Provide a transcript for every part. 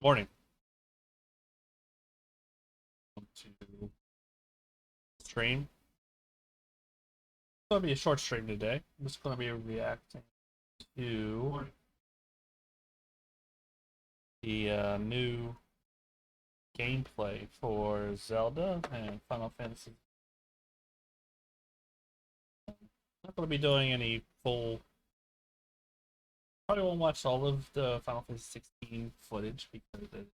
Morning. To stream. It's going to be a short stream today. I'm just going to be reacting to the new gameplay for Zelda and Final Fantasy. I'm not going to be doing any full. Probably won't watch all of the Final Fantasy 16 footage because it's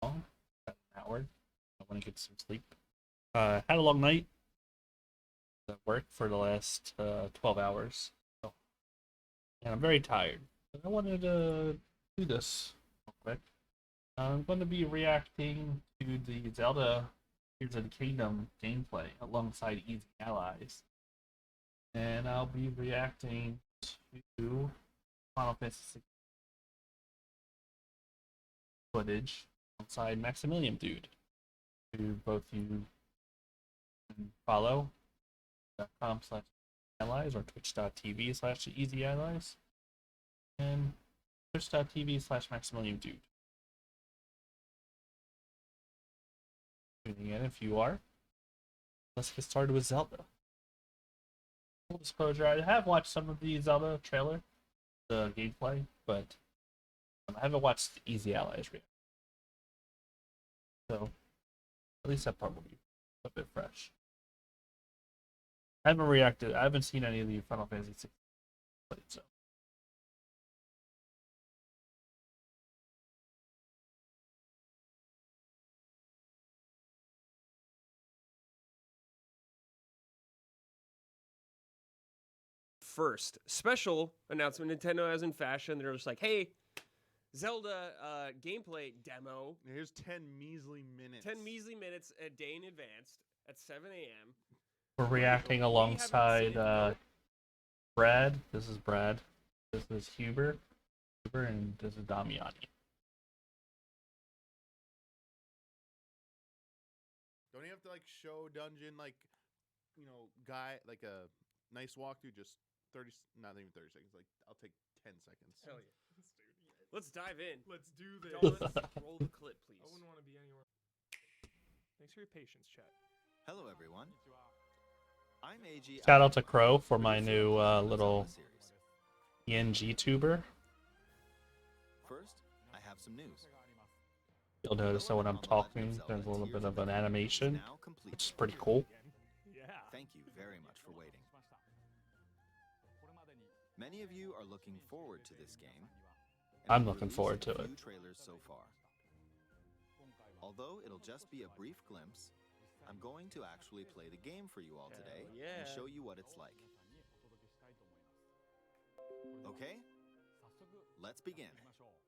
long. About an hour. I want to get some sleep. Had a long night at work for the last 12 hours. So, and I'm very tired. But I wanted to do this real quick. I'm going to be reacting to the Zelda Tears of the Kingdom gameplay alongside Easy Allies. And I'll be reacting to Final Fantasy footage alongside Maximilian Dude, who both you can follow twitch.com/allies or twitch.tv/easy allies and twitch.tv/Maximilian Dude. Tuning in if you are. Let's get started with Zelda. Full disclosure, I have watched some of the Zelda trailer, the gameplay, but I haven't watched the Easy Allies yet. So, at least that part will be a bit fresh. I haven't reacted, I haven't seen any of the Final Fantasy 16 footage, so. First special announcement Nintendo has in fashion. They're just like, hey, Zelda gameplay demo. Here's 10 measly minutes. 10 measly minutes a day in advance at 7 a.m. We're reacting alongside Brad. This is Brad. This is Huber, and this is Damiani. Don't you have to like show dungeon guy like a nice walkthrough? Just 30, not even 30 seconds. Like I'll take 10 seconds. Hell yeah. Let's dive in. Let's do this. Roll the clip, please. I wouldn't want to be anywhere. Thanks for your patience, chat. Hello, everyone. I'm AG. Shout out to Crow for my new little ENG tuber. First, I have some news. You'll notice that when I'm talking, there's a little bit of an animation, which is pretty cool. Yeah. Thank you very much for waiting. Many of you are looking forward to this game. I'm looking forward to it. Few trailers so far. Although it'll just be a brief glimpse, I'm going to actually play the game for you all today and show you what it's like. Okay? Let's begin.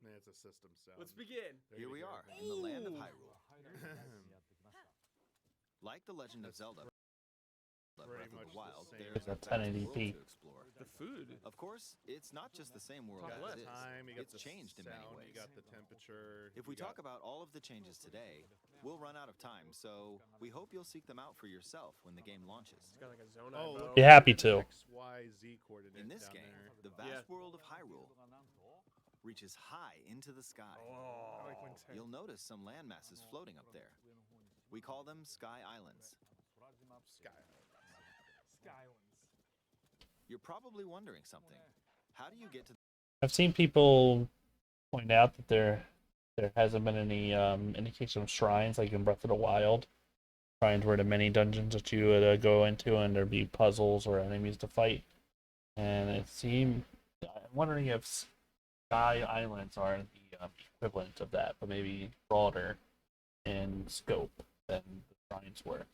Man, it's a system sound. Let's begin. Here we are in the land of Hyrule. Like the Legend of Zelda, Breath of the Wild, there's a a vast world 1080p. to explore. The food. Of course, it's not just the same world God as bless. it is. Time, you got It's the changed in many sound, ways. You got the temperature. If we talk about all of the changes today, we'll run out of time, so we hope you'll seek them out for yourself when the game launches. It's got like a zone Oh, eyebrow. Be happy to. X, Y, Z coordinate In this down game, there. the vast world of Hyrule reaches high into the sky. I like when You'll notice some land masses floating up there. We call them Sky Islands. Skylands. You're probably wondering something. How do you get to I've seen people point out that there hasn't been any indication of shrines like in Breath of the Wild. Shrines were the many dungeons that you would go into and there'd be puzzles or enemies to fight. And it seemed, I'm wondering if Sky Islands are the equivalent of that, but maybe broader in scope than the shrines were.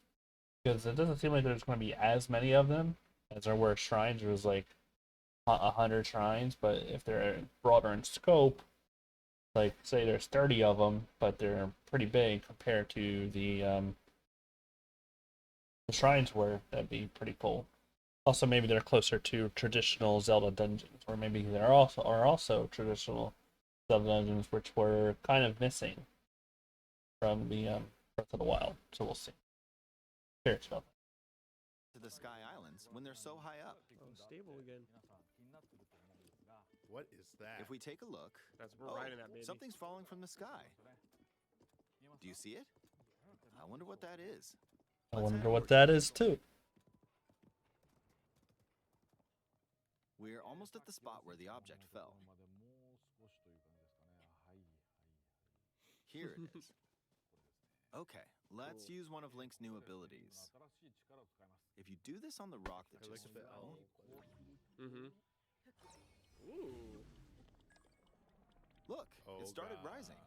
Because it doesn't seem like there's going to be as many of them as there were shrines. There was like 100 shrines, but if they're broader in scope, like say there's 30 of them, but they're pretty big compared to the shrines were, that'd be pretty cool. Also, maybe they're closer to traditional Zelda dungeons, or maybe there are also traditional Zelda dungeons which were kind of missing from the Breath of the Wild. So we'll see. Curious about that. the Sky Islands when they're so high up? Oh, stable again. What is that? If we take a look, We're riding that baby. something's falling from the sky. Do you see it? I wonder what that is. I Let's wonder head over what to that it. is too. We're almost at the spot where the object fell. Here it is. Okay, let's use one of Link's new abilities. If you do this on the rock that I like just the fell, Mm-hmm. Ooh, look, Oh, it started God. rising.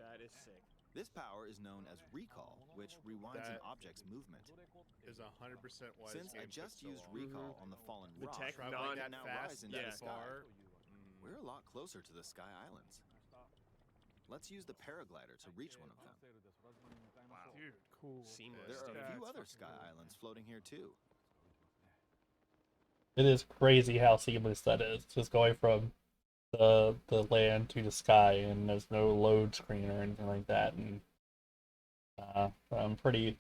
that is sick. This power is known as recall, which rewinds an That- object's movement. Is 100% why Since this I game just took so used long. recall on the fallen The rock, tech Traveling non- that now fast rise into that the sky. far. We're a lot closer to the Sky Islands. Let's use the paraglider to reach one of them. Wow. Dude, cool. Seamless. There are a Yeah, few it's other fucking Sky cool. Islands floating here too. It is crazy how seamless that is. Just going from the land to the sky, and there's no load screen or anything like that. And I'm pretty.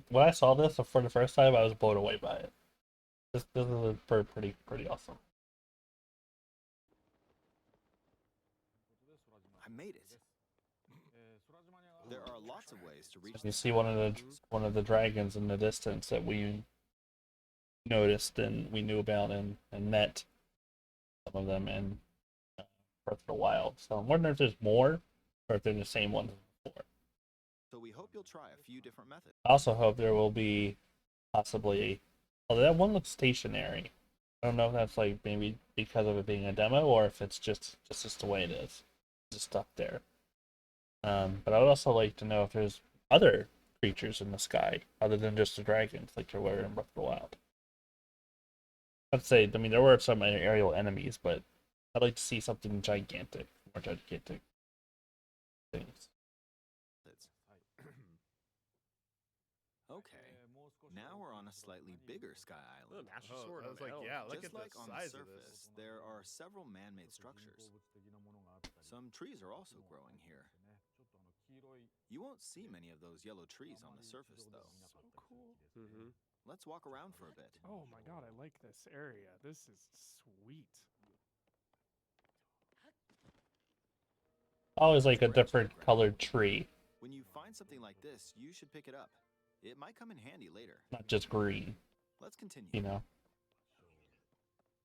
When I saw this for the first time, I was blown away by it. This is pretty awesome. I made it. There are lots of ways to reach And you the see sky. one of the dragons in the distance that we noticed and we knew about and met some of them in Breath of the Wild. So I'm wondering if there's more or if they're the same ones as before. So we hope you'll try a few different methods. I also hope there will be possibly. Although that one looks stationary. I don't know if that's like maybe because of it being a demo or if it's just the way it is. It's just stuck there. But I would also like to know if there's other creatures in the sky other than just the dragons like there were in Breath of the Wild. I'd say, I mean, there were some aerial enemies, but I'd like to see something gigantic, more gigantic things. Okay, now we're on a slightly bigger Sky Oh, Island. Master Oh, Sword I on was like, L. yeah, look Just at like the on the size of surface, this. there are several man-made structures. Some trees are also growing here. You won't see many of those yellow trees on the surface, though. So cool. Mm-hmm. Let's walk around for a bit. Oh my god, I like this area. This is sweet. Always like a Branch in the different ground. colored tree, When you find something like this, you should pick it up. It might come in handy later. not just green, Let's continue. you know?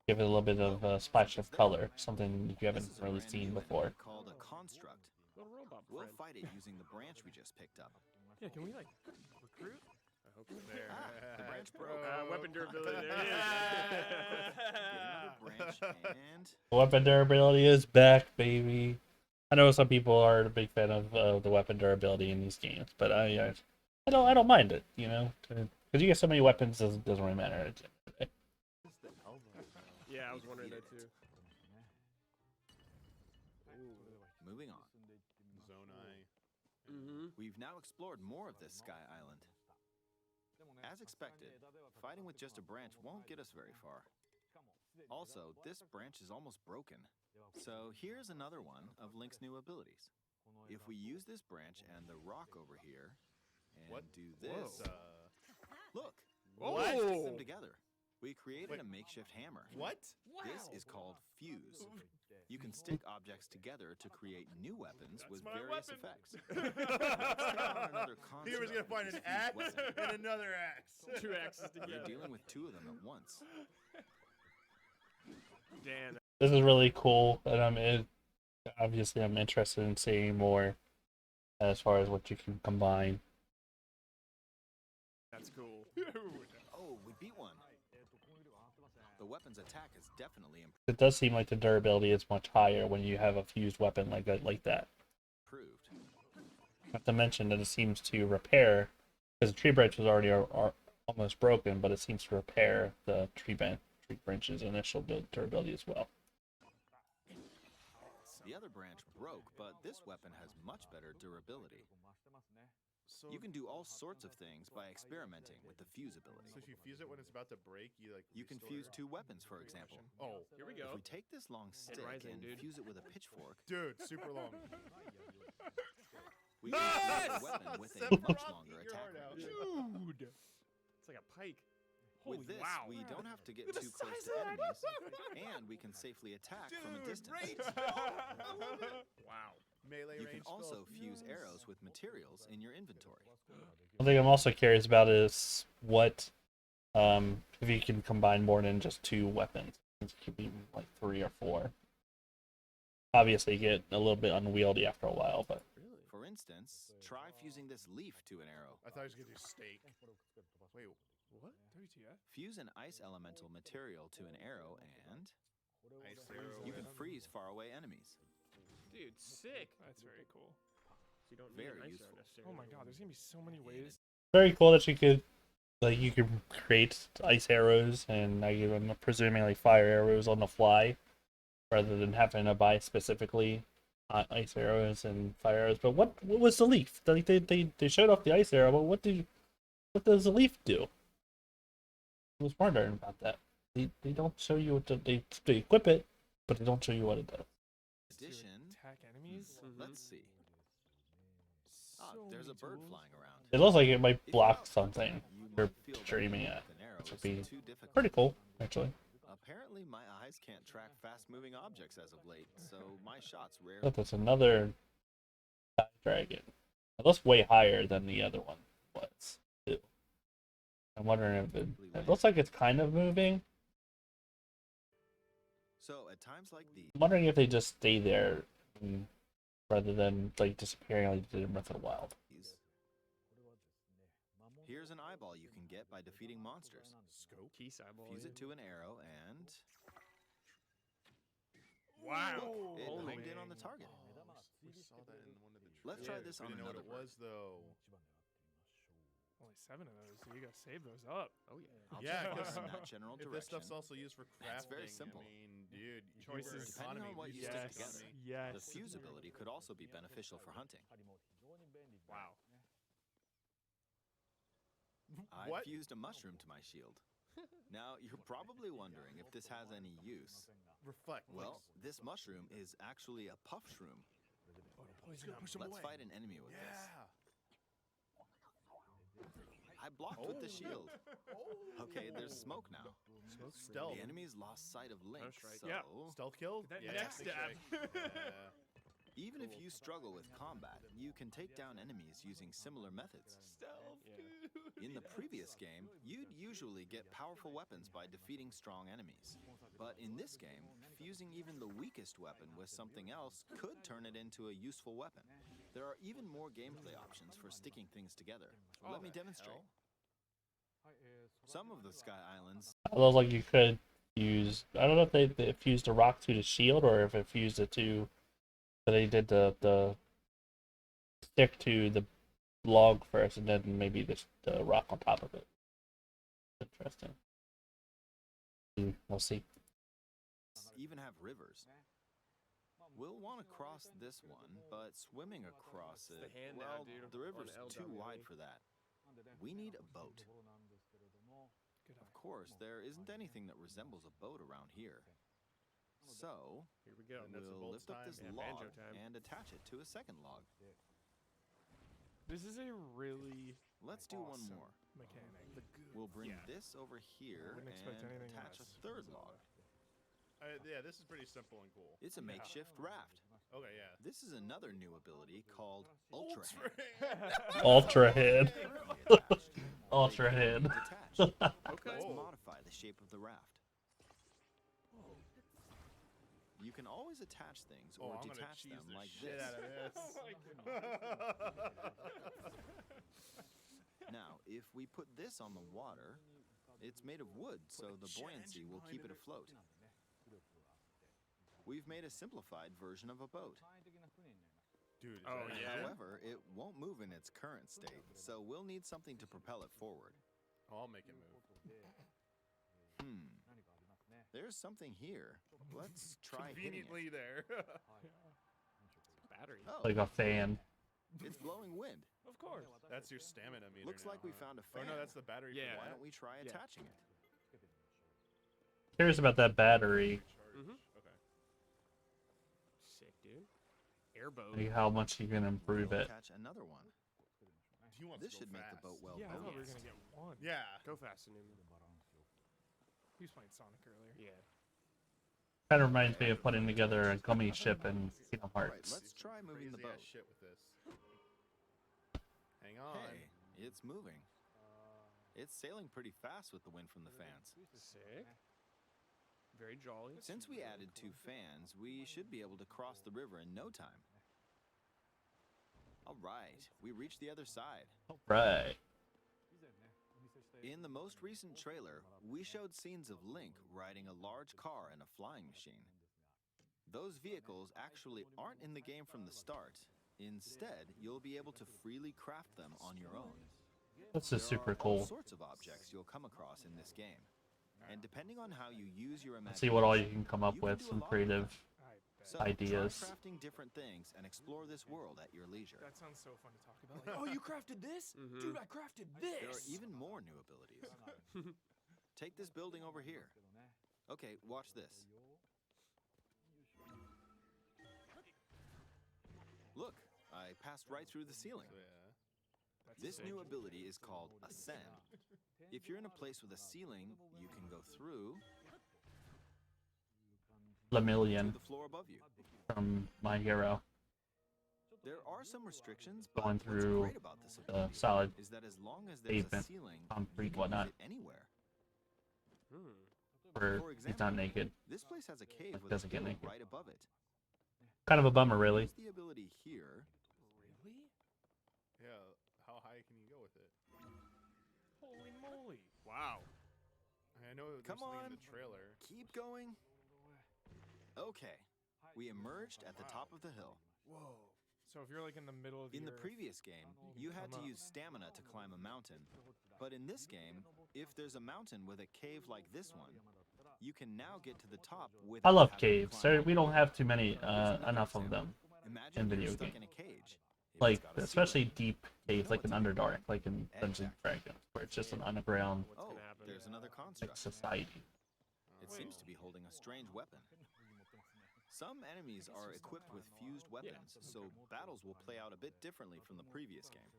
Give it a little bit of a splash of color, something you haven't This is a really brand seen new before. enemy called a construct. Little robot We'll friend. fight it using the branch we just picked up. Yeah, can we like recruit? I hope so. There. The branch broke. Weapon durability. There it Get another branch and Weapon durability is back, baby. I know some people are a big fan of the weapon durability in these games, but I don't mind it, you know, because you get so many weapons, doesn't really matter. is. Yeah, I was wondering that too. moving on. Zonai. Mm-hmm. We've now explored more of this Sky Island. As expected, fighting with just a branch won't get us very far. Also, this branch is almost broken. So here's another one of Link's new abilities. If we use this branch and the rock over here, and What? do this, look, What? we stick them together. We created Wait. a makeshift hammer. What? This is called fuse. You can stick objects together to create new weapons with my various weapon. effects. Let's check out another He was gonna construct find with an this fused axe weapon. and another axe. Two axes You're together. dealing with two of them at once. Dan. This is really cool, and obviously I'm interested in seeing more as far as what you can combine. That's cool. Oh, we beat one. The weapon's attack is definitely It does seem like the durability is much higher when you have a fused weapon like that. improved. Not to mention that it seems to repair, because the tree branch was already are almost broken, but it seems to repair the tree branch's initial durability as well. The other branch broke, but this weapon has much better durability. So, You can do all sorts of things by experimenting with the fuse ability. so if you fuse it when it's about to break, you like. You can restore fuse it? two weapons, for example. Oh, Here we If go. we take this long stick rising, and dude. fuse it with a pitchfork, dude, super long. we can create a weapon with a Sephiroth, much longer eat your attack heart out. range. Dude. It's like a pike. Holy With this, wow. we don't have to get Look at too the close size to of that. enemies, and we can safely attack from a Dude, distance. range fill. Wow. Melee You range can also fill. fuse Yes. arrows with materials in your inventory. One thing I'm also curious about is what if you can combine more than just 2 weapons. It could be like 3 or 4. Obviously, you get a little bit unwieldy after a while, but Really? For instance, try fusing this leaf to an arrow. I thought he was gonna do steak. Wait, What? WTF? Fuse an ice elemental material to an arrow, and ice arrow. you can freeze faraway enemies. Dude, sick. That's very cool. So you don't Very need an ice useful. arrow necessarily. Oh my god, there's gonna be so many ways. very cool that you could create ice arrows and I'm presuming like fire arrows on the fly, rather than having to buy specifically ice arrows and fire arrows. But what was the leaf? They showed off the ice arrow, but what does the leaf do? I was wondering about that. They don't show you what they equip it, but they don't show you what it does. Addition. Attack enemies. Let's see. Ah, So there's a many bird tools. flying around. It looks like it might If you're block out something. hunting, you You're might feel that streaming aiming at. with an arrow Which would is be too difficult. pretty cool, actually. Apparently, my eyes can't track fast-moving objects as of late, so my shots rarely. But there's another dragon. It looks way higher than the other one was. Too. I'm wondering if it looks like it's kind of moving. So at times like these, I'm wondering if they just stay there rather than like disappearing like they did in Breath of the Wild. here's an eyeball you can get by defeating monsters. Scope. Keys eyeball. Fuse it to an arrow and Wow. it Holy homed in on the dang. target. We saw that in one of the. Let's try trailers. this We on didn't know what another it was though. Only 7 of those, so you gotta save those up. Oh yeah. I'll Yeah, just 'cause follow in that general If direction. this stuff's also used for crafting, That's very simple. I mean, dude, if you Choices. were Depending economy, on what we you stick stick Yes. together. Yes. The fusibility could also be beneficial for hunting. Wow. I What? fused a mushroom to my shield. Now, you're probably wondering if this has any use. Reflect. Well, this mushroom is actually a puff shroom. Poison them. push him Let's away. fight an enemy with Yeah. this. I blocked with the shield. Okay, there's smoke now. Stealth. The enemies lost sight of Link, That's right. so Yeah. Stealth kill. That yeah. next sneak stab. strike. Yeah. even if you struggle with combat, you can take down enemies using similar methods. Stealth, Yeah. dude. In the previous game, you'd usually get powerful weapons by defeating strong enemies. But in this game, fusing even the weakest weapon with something else could turn it into a useful weapon. There are even more gameplay options for sticking things together. Let me demonstrate. Some of the Sky Islands It looks like you could use. I don't know if they fused a rock to the shield or if it fused it to. But they did the stick to the log first and then maybe the rock on top of it. Interesting. We'll see. even have rivers. We'll want to cross this one, but swimming across It's the it, hand now, well, dude, the river's on too LW. wide for that. We need a boat. Good Of course, there isn't anything that resembles a boat around here. So, Here we go. And that's the we'll bolt's lift up time. this Yeah, log banjo time. and attach it to a second log. This is a really Let's do one awesome more. mechanic. We'll bring Yeah. this over here wouldn't expect and anything attach a less. third log. Yeah, this is pretty simple and cool. It's a makeshift raft. Okay, yeah. This is another new ability called Ultra Hand. Ultra head. Ultra Ultra head. Detached. Okay. Let's Whoa. modify the shape of the raft. You can always attach things Oh, or I'm gonna detach cheese them the like shit this. out of this. Now, if we put this on the water, it's made of wood, so the jet buoyancy engine will behind keep it it. afloat. We've made a simplified version of a boat. Dude. is Oh, that- yeah. However, it won't move in its current state, so we'll need something to propel it forward. Oh, I'll make it move. There's something here. Let's try hitting it. Conveniently there. Battery. Oh, Like a fan. it's blowing wind. Of course. That's your stamina meter. Looks now, like we huh? found a Oh fan. no, that's the battery. Yeah. For Why that. don't we try Yeah. attaching it? Curious about that battery. Charge. Mhm. Okay. Sick, dude. Airboat. Like how much you can improve We'll it. Catch another one. He wants This to go should make the fast. boat well Yeah, I thought we were balanced. gonna get one. Yeah. Go fast, Anuma. He was playing Sonic earlier. Yeah. Kind of reminds me of putting together a gummy ship in Kingdom All right, Hearts. let's try moving the Crazy boat. ass shit with this. Hang on. Hey, it's moving. It's sailing pretty fast with the wind from the fans. Sick. Very jolly. Since we added 2 fans, we should be able to cross the river in no time. All right, we reached the other side. Right. In the most recent trailer, we showed scenes of Link riding a large car and a flying machine. Those vehicles actually aren't in the game from the start. Instead, you'll be able to freely craft them on your own. This There is super are all cool. sorts of objects you'll come across in this game. And depending on how you use your Let's imagination, see what all you can come up you can with. do a Some lot with creative. them. I bet. So ideas. try crafting different things and explore this world at your leisure. That sounds so fun to talk about. Like, oh, you crafted this? Mhm. Dude, I crafted this! There are even more new abilities. Take this building over here. Okay, watch this. Look, I passed right through the ceiling. So, yeah. That's This sick. new ability is called Ascend. If you're in a place with a ceiling, you can go through to Lemillion the floor above you. from My Hero. There are some restrictions, but Going what's through great about this the ability solid is that as long as there's a pavement, ceiling, concrete, you can whatnot. use it anywhere. Where For he's example, not naked. This place has a cave Like, with a doesn't get hill naked. right above it. Kind of a bummer, really. Use the ability here. Really? Yeah. How high can you go with it? Holy moly. Wow. I know there's Come something on. in the trailer. Keep going. Okay, we emerged at the top of the hill. Whoa. So if you're like in the middle of the In the earth, previous game, you had to use stamina to climb a mountain. But in this game, if there's a mountain with a cave like this one, you can now get to the top with. I love caves. We don't have too many, enough of them. Imagine in you're video stuck game. in a cage. If Like, it's got a especially ceiling, deep caves, like in Underdark, like in Dungeons and Exactly. Dragons, where it's just an underground What's Oh, gonna happen? there's another like construct. society. It seems to be holding a strange weapon. Some enemies are equipped with fused weapons, so battles will play out a bit differently from the previous game.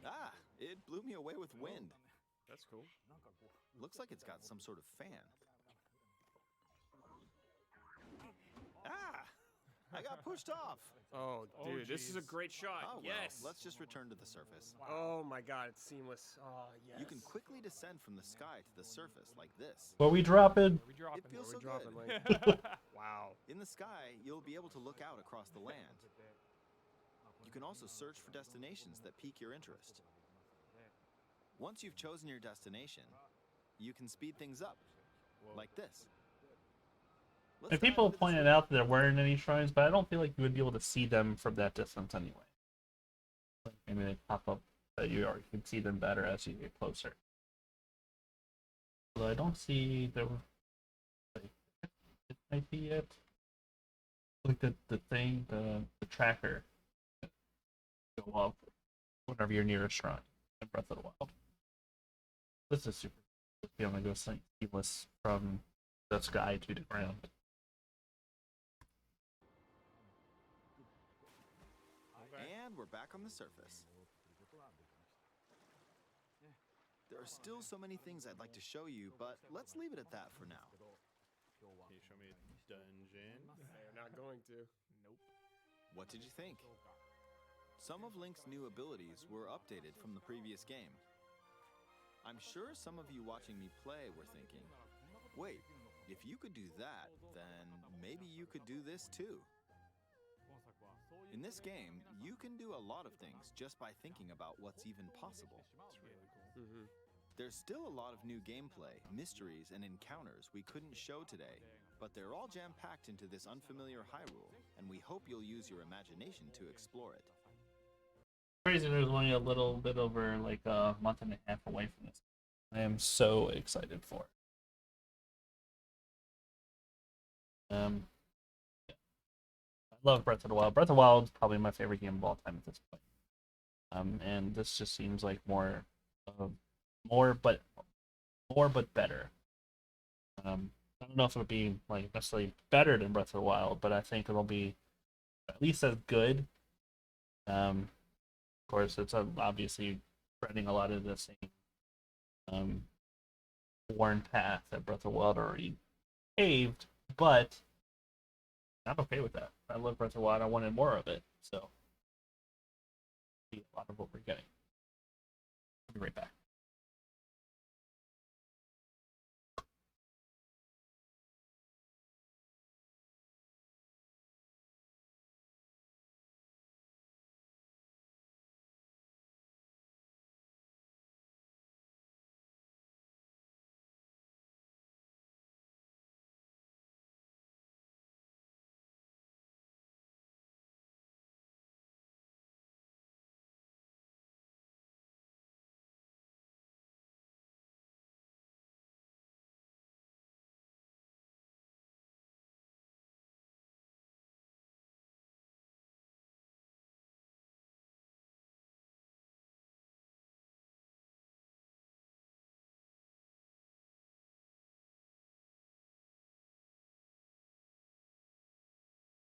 Ah, it blew me away with wind. That's cool. Looks like it's got some sort of fan. Ah! I got pushed off. Oh, Oh, dude, this is a jeez. great shot. Oh, well, Yes. let's just return to the surface. Oh my God, it's seamless. Oh yes. You can quickly descend from the sky to the surface like this. Where we dropping? Where we dropping? feels We're so dropping good. like. Wow. In the sky, you'll be able to look out across the land. You can also search for destinations that pique your interest. Once you've chosen your destination, you can speed things up, like this. Let's And dive people into this pointed room. out that there weren't any shrines, but I don't feel like you would be able to see them from that distance anyway. Like, maybe they pop up that you can see them better as you get closer. Although I don't see the. Like, it might be it. Like the thing, the tracker. Go up whenever you're near a shrine in Breath of the Wild. This is super. Be able to go seamless from the sky to the ground. And we're back on the surface. There are still so many things I'd like to show you, but let's leave it at that for now. Can you show me a dungeon? They're not going to. Nope. What did you think? Some of Link's new abilities were updated from the previous game. I'm sure some of you watching me play were thinking, wait, if you could do that, then maybe you could do this too. In this game, you can do a lot of things just by thinking about what's even possible. It's really cool. Mm-hmm. There's still a lot of new gameplay, mysteries, and encounters we couldn't show today, but they're all jam-packed into this unfamiliar Hyrule, and we hope you'll use your imagination to explore it. Crazy, there's only a little bit over like a month and a half away from this. I am so excited for it. I love Breath of the Wild. Breath of the Wild is probably my favorite game of all time at this point. And this just seems like more but better. I don't know if it'll be like necessarily better than Breath of the Wild, but I think it'll be at least as good. Of course, it's obviously spreading a lot of the same worn path that Breath of the Wild already paved, but I'm okay with that. I love Breath of the Wild. I wanted more of it, so a lot of what we're getting. I'll be right back.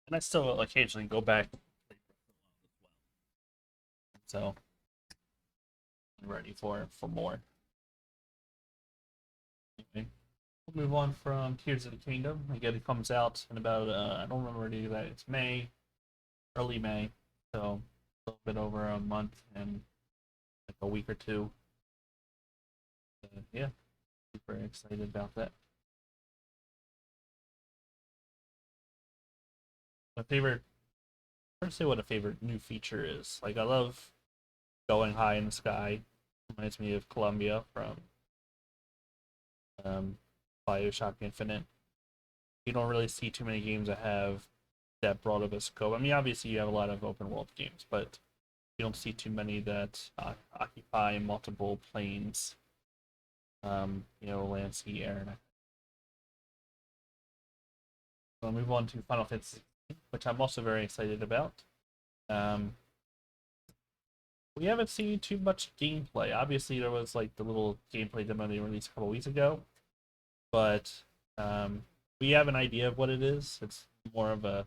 And I still occasionally go back, so I'm ready for more. Anyway, we'll move on from Tears of the Kingdom. Again, it comes out in about I don't remember the exact. It's May, early May, so a little bit over a month and like a week or two. Yeah, super excited about that. My favorite, I'm gonna say what a favorite new feature is. Like I love going high in the sky. Reminds me of Columbia from um, Bioshock Infinite. You don't really see too many games that have that broad of a scope. I mean, obviously you have a lot of open world games, but you don't see too many that occupy multiple planes. Land, sea, air. So I'll move on to Final Fantasy, which I'm also very excited about. Um, we haven't seen too much gameplay. Obviously, there was like the little gameplay demo they released a couple weeks ago, but we have an idea of what it is. It's more of a